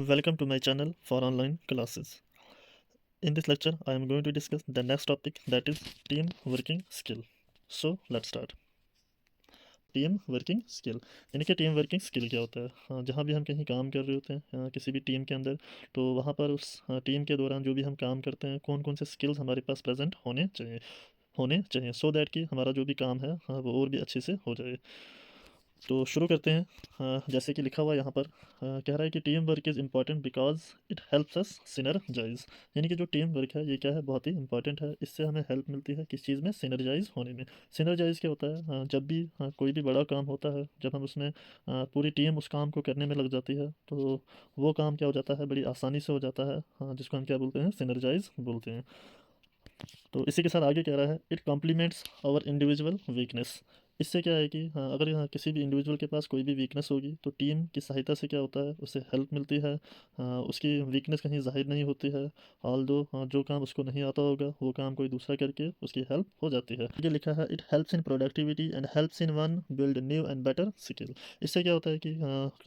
Welcome to my channel for online classes. In this lecture, I am going to discuss the next topic, that is team working skill. So let's start. Team working skill यानी कि team working skill क्या होता है? जहाँ भी हम कहीं काम कर रहे होते हैं किसी भी टीम के अंदर, तो वहाँ पर उस टीम के दौरान जो भी हम काम करते हैं, कौन कौन से स्किल्स हमारे पास प्रेजेंट होने चाहिए सो दैट कि हमारा जो भी काम है वो और भी अच्छे से हो जाए। तो शुरू करते हैं। जैसे कि लिखा हुआ यहाँ पर कह रहा है कि team work is important because it helps us synergise. यानी कि जो टीम वर्क है ये क्या है, बहुत ही इंपॉर्टेंट है। इससे हमें हेल्प मिलती है किस चीज़ में, सिनर्जाइज होने में। सिनर्जाइज क्या होता है? जब भी कोई भी बड़ा काम होता है, जब हम उसमें पूरी टीम उस काम को करने में लग जाती है, तो वो काम क्या हो जाता है, बड़ी आसानी से हो जाता है। जिसको हम क्या बोलते हैं, सिनर्जाइज बोलते हैं। तो इसी के साथ आगे कह रहा है, it complements our individual weakness. इससे क्या है कि अगर किसी भी इंडिविजुअल के पास कोई भी वीकनेस होगी, तो टीम की सहायता से क्या होता है, उसे हेल्प मिलती है। उसकी वीकनेस कहीं जाहिर नहीं होती है। ऑल दो जो काम उसको नहीं आता होगा, वो काम कोई दूसरा करके उसकी हेल्प हो जाती है। ये लिखा है, it helps in productivity and helps in one build new and better skill. इससे क्या होता है कि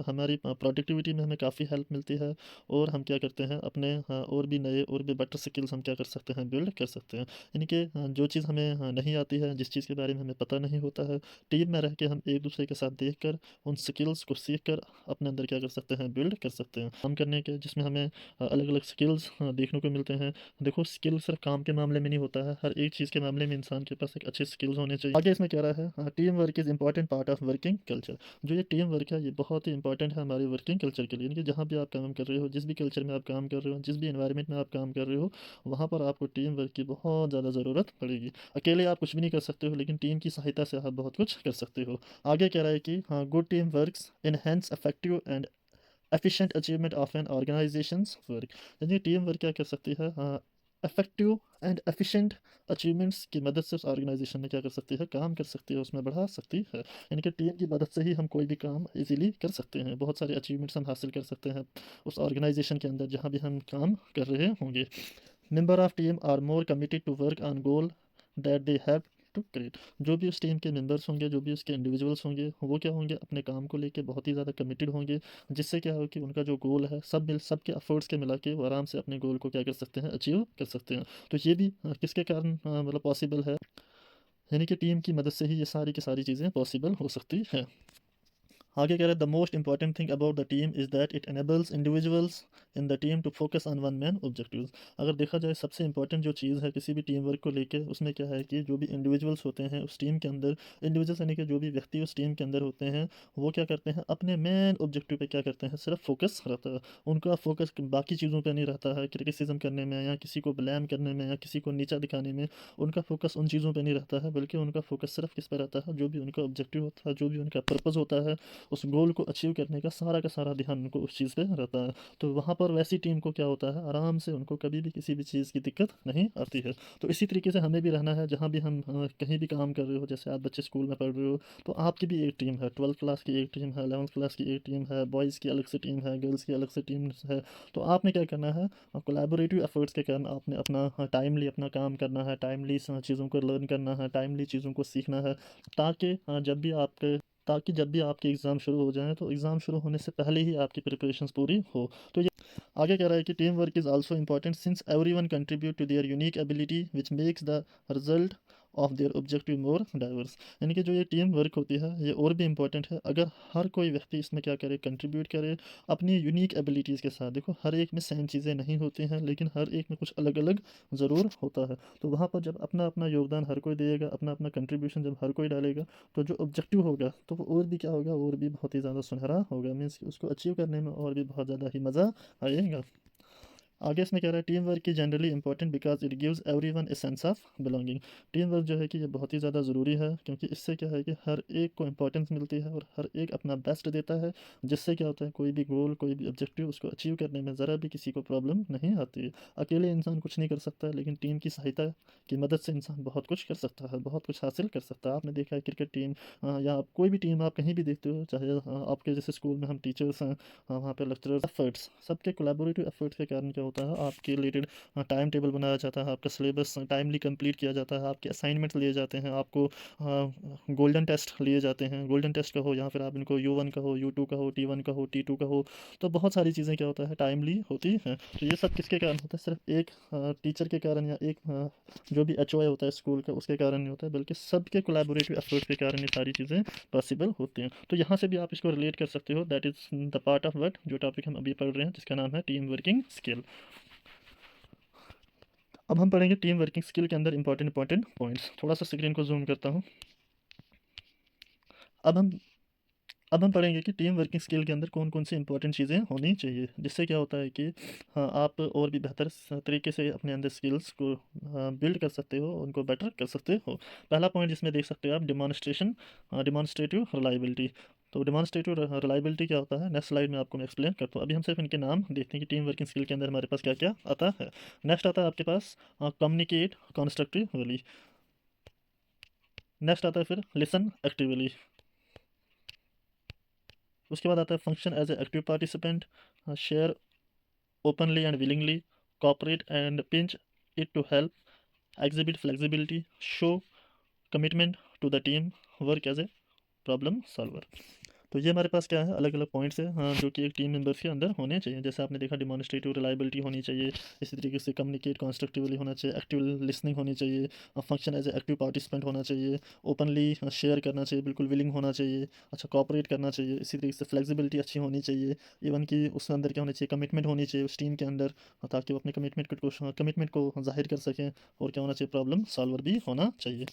हमारी प्रोडक्टिविटी में हमें काफ़ी हेल्प मिलती है। और हम क्या करते हैं, अपने और भी नए और भी बेटर स्किल्स हम क्या कर सकते हैं, बिल्ड कर सकते हैं। यानी कि जो चीज़ हमें नहीं आती है, जिस चीज़ के बारे में हमें पता नहीं होता है, टीम में रह के हम एक दूसरे के साथ देख कर, उन स्किल्स को सीख कर अपने अंदर क्या कर सकते हैं, बिल्ड कर सकते हैं। काम करने के जिसमें हमें अलग अलग स्किल्स देखने को मिलते हैं। देखो, स्किल सिर्फ काम के मामले में नहीं होता है, हर एक चीज़ के मामले में इंसान के पास एक अच्छे स्किल्स होने चाहिए। आगे इसमें कह रहा है, team work is important part of working culture. जो ये टीम वर्क है, ये बहुत ही इंपॉर्टेंट है हमारे वर्किंग कल्चर के लिए। यानी कि जहाँ भी आप काम कर रहे हो, जिस भी कल्चर में आप काम कर रहे हो, जिस भी इन्वायरमेंट में आप काम कर रहे हो, वहाँ पर आपको टीम वर्क की बहुत ज़्यादा ज़रूरत पड़ेगी। अकेले आप कुछ भी नहीं कर सकते हो, लेकिन टीम की सहायता से आप बहुत कुछ कर सकते हो। आगे कह रहा है कि good team works enhance effective and efficient achievement of an organisations work. यानी टीम वर्क क्या कर सकती है, इफेक्टिव एंड एफिशिएंट अचीवमेंट्स की मदद से उस ऑर्गेनाइजेशन में क्या कर सकती है, काम कर सकती है, उसमें बढ़ा सकती है। यानी कि टीम की मदद से ही हम कोई भी काम इजीली कर सकते हैं, बहुत सारे अचीवमेंट्स हम हासिल कर सकते हैं उस ऑर्गेनाइजेशन के अंदर जहाँ भी हम काम कर रहे होंगे। Member of team are more committed to work on goal that they have to create. जो भी उस टीम के मेंबर्स होंगे, जो भी उसके इंडिविजुअल्स होंगे, वो क्या होंगे, अपने काम को लेके बहुत ही ज़्यादा कमिटेड होंगे। जिससे क्या हो कि उनका जो गोल है, सबके एफर्ट्स के मिला के वो आराम से अपने गोल को क्या कर सकते हैं, अचीव कर सकते हैं। तो ये भी किसके कारण मतलब पॉसिबल है, यानी कि टीम की मदद से ही ये सारी की सारी चीज़ें पॉसिबल हो सकती है। आगे कह रहे हैं, the most important thing about the team is that it enables individuals in the team to focus on one man objectives. अगर देखा जाए, सबसे इंपॉर्टेंट जो चीज़ है किसी भी टीम वर्क को लेके, उसमें क्या है कि जो भी इंडिविजुअल्स होते हैं उस टीम के अंदर, इंडिविजुअल्स यानी कि जो भी व्यक्ति उस टीम के अंदर होते हैं, वो क्या करते हैं, अपने मेन ऑब्जेक्टिव पे क्या करते हैं, सिर्फ फोकस रहता है। उनका फोकस बाकी चीज़ों पे नहीं रहता है, क्रिटिसिज्म करने में या किसी को ब्लेम करने में या किसी को नीचा दिखाने में। उनका फोकस उन चीज़ों पे नहीं रहता है, बल्कि उनका फोकस सिर्फ किस पे रहता है, जो भी उनका ऑब्जेक्टिव होता है, जो भी उनका पर्पज़ होता है, उस गोल को अचीव करने का सारा ध्यान उनको उस चीज़ पे रहता है। तो वहाँ पर वैसी टीम को क्या होता है, आराम से उनको कभी भी किसी भी चीज़ की दिक्कत नहीं आती है। तो इसी तरीके से हमें भी रहना है, जहाँ भी हम कहीं भी काम कर रहे हो। जैसे आप बच्चे स्कूल में पढ़ रहे हो, तो आपकी भी एक टीम है, 12th क्लास की एक टीम है, 11th क्लास की एक टीम है, बॉयज़ की अलग से टीम है, गर्ल्स की अलग से टीम है। तो आपने क्या करना है, कोलैबोरेटिव एफर्ट्स के कारण आपने अपना टाइमली अपना काम करना है, टाइमली चीज़ों को लर्न करना है, टाइमली चीज़ों को सीखना है, ताकि जब भी आपके एग्ज़ाम शुरू हो जाएँ, तो एग्ज़ाम शुरू होने से पहले ही आपकी प्रिपरेशंस पूरी हो। तो ये आगे कह रहा है कि team work is also important since everyone contribute to their unique ability which makes the result of their objective more diverse. यानी कि जो ये टीम वर्क होती है, ये और भी इम्पॉर्टेंट है अगर हर कोई व्यक्ति इसमें क्या करे, कंट्रीब्यूट करे अपनी यूनिक एबिलिटीज़ के साथ। देखो, हर एक में सेम चीज़ें नहीं होती हैं, लेकिन हर एक में कुछ अलग अलग ज़रूर होता है। तो वहाँ पर जब अपना अपना योगदान हर कोई देगा, अपना अपना कंट्रीब्यूशन जब हर कोई डालेगा, तो जो ऑब्जेक्टिव होगा, तो वो और भी क्या होगा, और भी बहुत ही ज़्यादा सुनहरा होगा। मीन्स कि उसको अचीव करने में और भी बहुत ज़्यादा ही मज़ा आएगा। आगे इसमें कह रहा है, टीम वर्क की generally important because it gives everyone a sense of belonging. Team work जो है कि ये बहुत ही ज़्यादा ज़रूरी है, क्योंकि इससे क्या है कि हर एक को इंपॉर्टेंस मिलती है और हर एक अपना बेस्ट देता है। जिससे क्या होता है, कोई भी गोल, कोई भी ऑब्जेक्टिव, उसको अचीव करने में ज़रा भी किसी को प्रॉब्लम नहीं आती है। अकेले इंसान कुछ नहीं कर सकता है, लेकिन टीम की सहायता की मदद से इंसान बहुत कुछ कर सकता है, बहुत कुछ हासिल कर सकता है। आपने देखा है क्रिकेट टीम या कोई भी टीम आप कहीं भी देखते हो, चाहे आपके जैसे स्कूल में हम टीचर्स हैं, वहाँ पे लेक्चरर्स, एफर्ट्स, सबके कोलैबोरेटिव एफर्ट्स के कारण क्या होता है आपके रिलेटेड टाइम टेबल बनाया जाता है, आपका सिलेबस टाइमली कंप्लीट किया जाता है, आपके असाइनमेंट्स लिए जाते हैं, आपको गोल्डन टेस्ट लिए जाते हैं। गोल्डन टेस्ट का हो या फिर आप इनको U1 का हो, U2 का हो, T1 का हो, T2 का हो, तो बहुत सारी चीज़ें क्या होता है टाइमली होती हैं। तो ये सब किसके कारण होता है? सिर्फ एक टीचर के कारण या एक जो भी HOI होता है स्कूल का उसके कारण नहीं होता है, बल्कि सबके कोलैबोरेटिव एफर्ट के कारण ये सारी चीज़ें पॉसिबल होती हैं। तो यहाँ से भी आप इसको रिलेट कर सकते हो, that is the part of work जो टॉपिक हम अभी पढ़ रहे हैं जिसका नाम है टीम वर्किंग स्किल। अब हम पढ़ेंगे टीम वर्किंग स्किल के अंदर इंपॉर्टेंट पॉइंट्स। थोड़ा सा स्क्रीन को जूम करता हूँ। अब हम अब हम पढ़ेंगे कि टीम वर्किंग स्किल के अंदर कौन कौन सी इंपॉर्टेंट चीज़ें होनी चाहिए, जिससे क्या होता है कि हाँ आप और भी बेहतर तरीके से अपने अंदर स्किल्स को बिल्ड कर सकते हो, उनको बेटर कर सकते हो। पहला पॉइंट जिसमें देख सकते हो आप डिमॉन्स्ट्रेटिव रिलायबिलिटी। तो डिमॉन्स्ट्रेटिव रिलायबिलिटी क्या होता है, नेक्स्ट स्लाइड में आपको मैं एक्सप्लेन करता हूँ। अभी हम सिर्फ इनके नाम देखते हैं कि टीम वर्किंग स्किल के अंदर हमारे पास क्या क्या आता है। नेक्स्ट आता है आपके पास कम्युनिकेट कॉन्स्ट्रक्टिवली। नेक्स्ट आता है फिर लिसन एक्टिवली। उसके बाद आता है function as a active participant, share openly and willingly, cooperate and pinch it to help, exhibit flexibility, show commitment to the team, work as a problem solver. तो ये हमारे पास क्या है, अलग अलग पॉइंट्स है हाँ जो कि एक टीम मेंबर्स के अंदर होने चाहिए। जैसे आपने देखा डिमॉन्स्ट्रेटिव रिलायबिलिटी होनी चाहिए, इसी तरीके से कम्युनिकेट कॉन्स्ट्रक्टिवली होना चाहिए, एक्टिव लिसनिंग होनी चाहिए, function as a active participant होना चाहिए, ओपनली शेयर करना चाहिए, बिल्कुल विलिंग होना चाहिए, अच्छा कॉपरेट करना चाहिए, इसी तरीके से फ्लेक्सिबिलिटी अच्छी होनी चाहिए। इवन कि उसके अंदर क्या होनी चाहिए, कमिटमेंट होनी चाहिए उस टीम के अंदर, ताकि वो अपने कमिटमेंट को जाहिर कर सकें। और क्या होना चाहिए, प्रॉब्लम सॉल्वर भी होना चाहिए।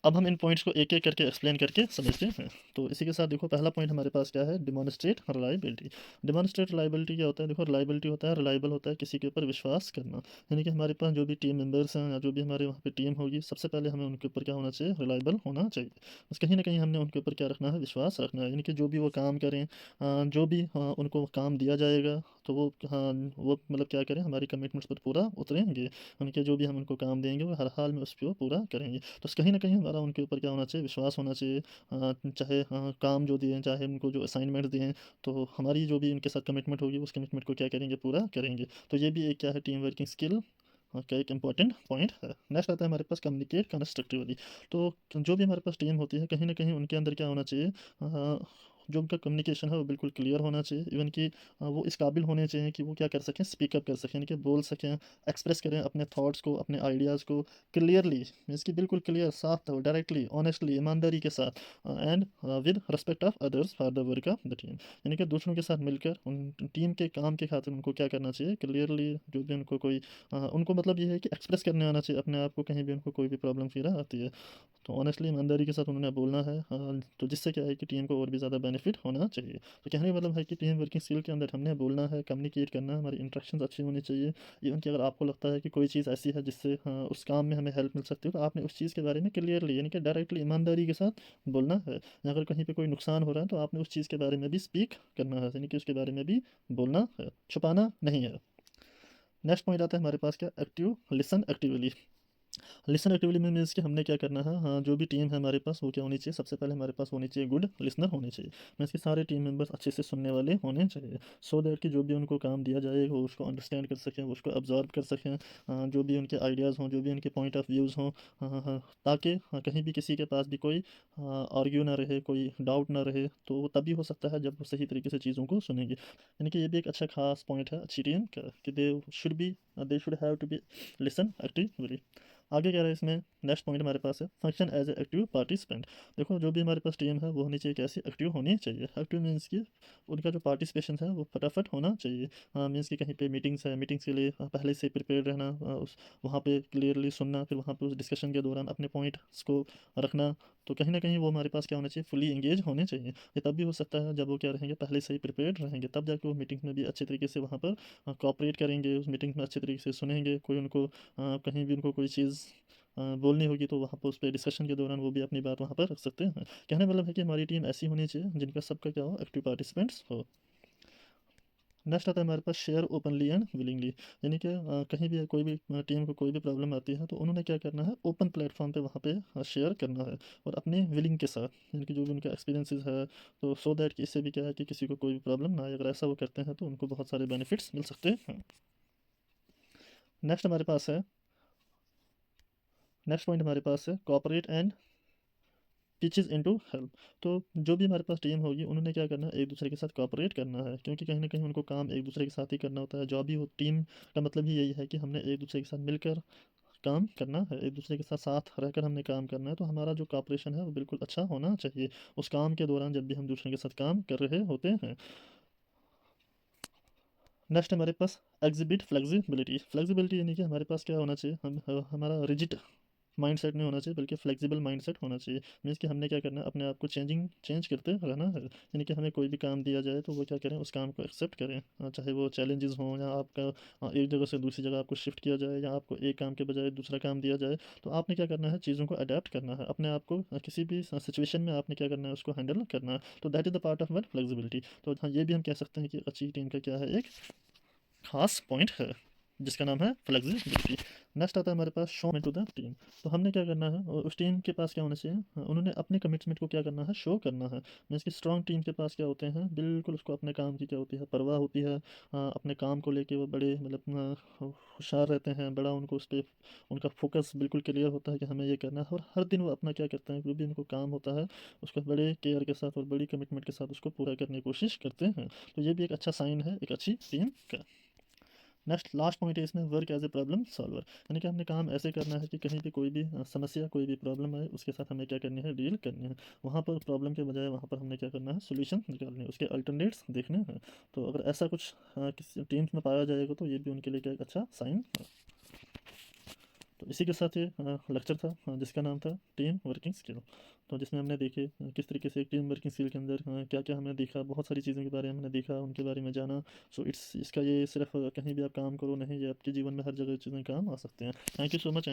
अब हम इन पॉइंट्स को एक एक करके एक्सप्लेन करके समझते हैं। तो इसी के साथ देखो पहला पॉइंट हमारे पास क्या है, डिमॉन्स्ट्रेट रिलायबिलिटी। डिमॉन्स्ट्रेट रिलायबिलिटी क्या होता है, देखो रिलायबिलिटी होता है, रिलायबल होता है किसी के ऊपर विश्वास करना। यानी कि हमारे पास जो भी टीम मेंबर्स हैं या जो भी हमारे वहाँ पे टीम होगी, सबसे पहले हमें उनके ऊपर क्या होना चाहिए, रिलायबल होना चाहिए। बस कहीं ना कहीं हमने उनके ऊपर क्या रखना है, विश्वास रखना है। यानी कि जो भी वो काम करें, जो भी उनको काम दिया जाएगा, तो वो हाँ वो मतलब क्या करें, हमारी कमिटमेंट्स पर पूरा उतरेंगे। उनके जो भी हम उनको काम देंगे वो हर हाल में उस पर वो पूरा करेंगे। तो कहीं ना कहीं हमारा उनके ऊपर क्या होना चाहिए, विश्वास होना चाहिए। चाहे काम जो दिए, चाहे उनको जो असाइनमेंट दिए, तो हमारी जो भी उनके साथ कमिटमेंट होगी उस कमिटमेंट को क्या करेंगे, पूरा करेंगे। तो ये भी एक क्या है, टीम वर्किंग स्किल का एक इंपॉर्टेंट पॉइंट है। नेक्स्ट आता है हमारे पास कम्युनिकेट कंस्ट्रक्टिवली। तो जो भी हमारे पास टीम होती है, कहीं ना कहीं उनके अंदर क्या होना चाहिए, जो उनका कम्युनिकेशन है वो बिल्कुल क्लियर होना चाहिए। इवन कि वो इस काबिल होने चाहिए कि वो क्या कर सकें, स्पीकअप कर सकें, यानी कि बोल सकें, एक्सप्रेस करें अपने थॉट्स को, अपने आइडियाज़ को क्लियरली, मीन्स कि बिल्कुल क्लियर, साफ, डायरेक्टली, ऑनेस्टली, ईमानदारी के साथ, and with respect of others for the work of the team. यानी कि दूसरों के साथ मिलकर उन टीम के काम के खातिर उनको क्या करना चाहिए, क्लियरली, जो भी उनको कोई उनको मतलब ये है कि एक्सप्रेस करने आना चाहिए अपने आप को, कहीं भी उनको कोई भी प्रॉब्लम फील आती है तो ऑनेस्टली, ईमानदारी के साथ उन्होंने बोलना है। तो जिससे क्या है कि टीम को और भी ज़्यादा बेनिफिट होना चाहिए। तो कहने का मतलब है कि टीम वर्किंग स्किल के अंदर हमने बोलना है, कम्युनिकेट करना है, हमारी इंटरेक्शंस अच्छी होनी चाहिए। इवन कि अगर आपको लगता है कि कोई चीज़ ऐसी है जिससे उस काम में हमें हेल्प मिल सकती है, तो आपने उस चीज़ के बारे में क्लियरली, यानी कि डायरेक्टली, ईमानदारी के साथ बोलना है। या अगर कहीं पे कोई नुकसान हो रहा है तो आपने उस चीज़ के बारे में भी स्पीक करना है, यानी कि उसके बारे में भी बोलना है, छुपाना नहीं है। नेक्स्ट पॉइंट आता है हमारे पास क्या, active listen actively. Listen actively में मीन्स कि हमने क्या करना है, हाँ जो भी टीम है हमारे पास वो क्या होनी चाहिए, सबसे पहले हमारे पास होनी चाहिए गुड लिसनर होने चाहिए। मीन्स कि सारे टीम मेंबर्स अच्छे से सुनने वाले होने चाहिए, सो दैट कि जो भी उनको काम दिया जाएगा वो उसको अंडरस्टैंड कर सकें, वो उसको अब्जॉर्ब कर सकें, जो भी उनके आइडियाज़ हों, जो भी उनके पॉइंट ऑफ व्यूज़ हों, ताकि कहीं भी किसी के पास भी कोई आर्ग्यू ना रहे, कोई डाउट ना रहे। तो वो तभी हो सकता है जब वो सही तरीके से चीज़ों को सुनेंगे। यानी कि ये भी एक अच्छा खास पॉइंट है अच्छी टीम का, कि they should have to be listen actively. आगे क्या रहा है इसमें, नेक्स्ट पॉइंट हमारे पास है function as a active participant. देखो जो भी हमारे पास टीम है वो होनी चाहिए कैसी, एक्टिव होनी चाहिए। एक्टिव मीन्स कि उनका जो पार्टिसिपेशन है वो फटाफट होना चाहिए। मीन्स कि कहीं पे मीटिंग्स है, मीटिंग्स के लिए पहले से प्रिपेयर रहना, उस वहाँ पे क्लियरली सुनना, फिर वहाँ पे उस डिस्कशन के दौरान अपने पॉइंट्स को रखना। तो कहीं ना कहीं वो हमारे पास क्या होना चाहिए, फुली इंगेज होने चाहिए। ये तब भी हो सकता है जब वो क्या रहेंगे, पहले से ही प्रिपेयर्ड रहेंगे, तब जाके वो मीटिंग में भी अच्छे तरीके से वहाँ पर कॉपरेट करेंगे, उस मीटिंग में अच्छे तरीके से सुनेंगे। कोई उनको कहीं भी उनको कोई चीज़ बोलनी होगी तो वहाँ पर उस पर डिस्कशन के दौरान वो भी अपनी बात वहाँ पर रख सकते हैं। कहने का मतलब है कि हमारी टीम ऐसी होनी चाहिए जिनका सबका क्या हो, एक्टिव पार्टिसिपेंट्स हो। नेक्स्ट आता है हमारे पास शेयर ओपनली एंड विलिंगली, यानी कि कहीं भी कोई भी टीम को कोई भी प्रॉब्लम आती है तो उन्होंने क्या करना है, ओपन प्लेटफॉर्म पे वहाँ पे शेयर करना है, और अपने विलिंग के साथ, यानी कि जो भी उनका एक्सपीरियंसेस है, तो सो दैट कि इससे भी क्या है कि किसी को कोई भी प्रॉब्लम ना आए। अगर ऐसा वो करते हैं तो उनको बहुत सारे बेनिफिट्स मिल सकते हैं। नेक्स्ट हमारे पास है, नेक्स्ट पॉइंट हमारे पास है cooperate and teaches into help. तो जो भी हमारे पास टीम होगी उन्होंने क्या करना है, एक दूसरे के साथ कॉपरेट करना है, क्योंकि कहीं ना कहीं उनको काम एक दूसरे के साथ ही करना होता है। जॉब भी हो टीम का मतलब ही यही है कि हमने एक दूसरे के साथ मिलकर काम करना है, एक दूसरे के साथ साथ रहकर हमने काम करना है। तो हमारा जो कॉपरेशन है वो बिल्कुल अच्छा होना चाहिए उस काम के दौरान जब भी हम दूसरे के साथ काम कर रहे होते हैं। नेक्स्ट हमारे पास एग्जिबिट फ्लेक्सिबिलिटी। फ्लेक्सिबिलिटी यानी कि हमारे पास क्या होना चाहिए, हमारा रिजिड माइंडसेट नहीं होना चाहिए, बल्कि फ्लेक्सिबल माइंडसेट होना चाहिए। मीन्स कि हमने क्या करना है, अपने आप को चेंज करते रहना है, यानी कि हमें कोई भी काम दिया जाए तो वो क्या करें, उस काम को एक्सेप्ट करें। चाहे वो चैलेंजेस हों, या आपका एक जगह से दूसरी जगह आपको शिफ्ट किया जाए, या आपको एक काम के बजाय दूसरा काम दिया जाए, तो आपने क्या करना है, चीज़ों को अडेप्ट करना है, अपने आप को किसी भी सिचुएशन में आपने क्या करना है, उसको हैंडल करना है। तो that is the part of were flexibility. तो हाँ, ये भी हम कह सकते हैं कि अच्छी टीम का क्या है, एक खास पॉइंट है जिसका नाम है फ्लेक्सिबिलिटी। नेक्स्ट आता है हमारे पास शो टू द टीम। तो हमने क्या करना है, और उस टीम के पास क्या होना चाहिए, उन्होंने अपने कमिटमेंट को क्या करना है, शो करना है। मीन्स कि स्ट्रॉन्ग टीम के पास क्या होते हैं, बिल्कुल उसको अपने काम की क्या होती है, परवाह होती है। अपने काम को लेके वो बड़े मतलब होशियार रहते हैं, बड़ा उनको उस पर उनका फोकस बिल्कुल क्लियर होता है कि हमें ये करना है, और हर दिन वो अपना क्या करते हैं, जो भी उनको काम होता है उसको बड़े केयर के साथ और बड़ी कमिटमेंट के साथ उसको पूरा करने की कोशिश करते हैं। तो ये भी एक अच्छा साइन है एक अच्छी टीम का। नेक्स्ट लास्ट पॉइंट है इसमें, work as a problem solver, यानी कि हमने काम ऐसे करना है कि कहीं भी कोई भी समस्या, कोई भी प्रॉब्लम आए, उसके साथ हमें क्या करनी है, डील करनी है। वहाँ पर प्रॉब्लम के बजाय वहाँ पर हमने क्या करना है, सोल्यूशन निकालने, उसके अल्टरनेट्स देखने हैं। तो अगर ऐसा कुछ किसी टीम्स में पाया जाएगा तो ये भी उनके लिए क्या एक अच्छा साइन है। तो इसी के साथ ये लेक्चर था जिसका नाम था टीम वर्किंग स्किल। तो जिसमें हमने देखे किस तरीके से टीम वर्किंग स्किल के अंदर क्या क्या हमने देखा, बहुत सारी चीज़ों के बारे में हमने देखा, उनके बारे में जाना। सो इट्स इसका ये सिर्फ कहीं भी आप काम करो नहीं, ये आपके जीवन में हर जगह चीज़ें काम आ सकते हैं। Thank you so much.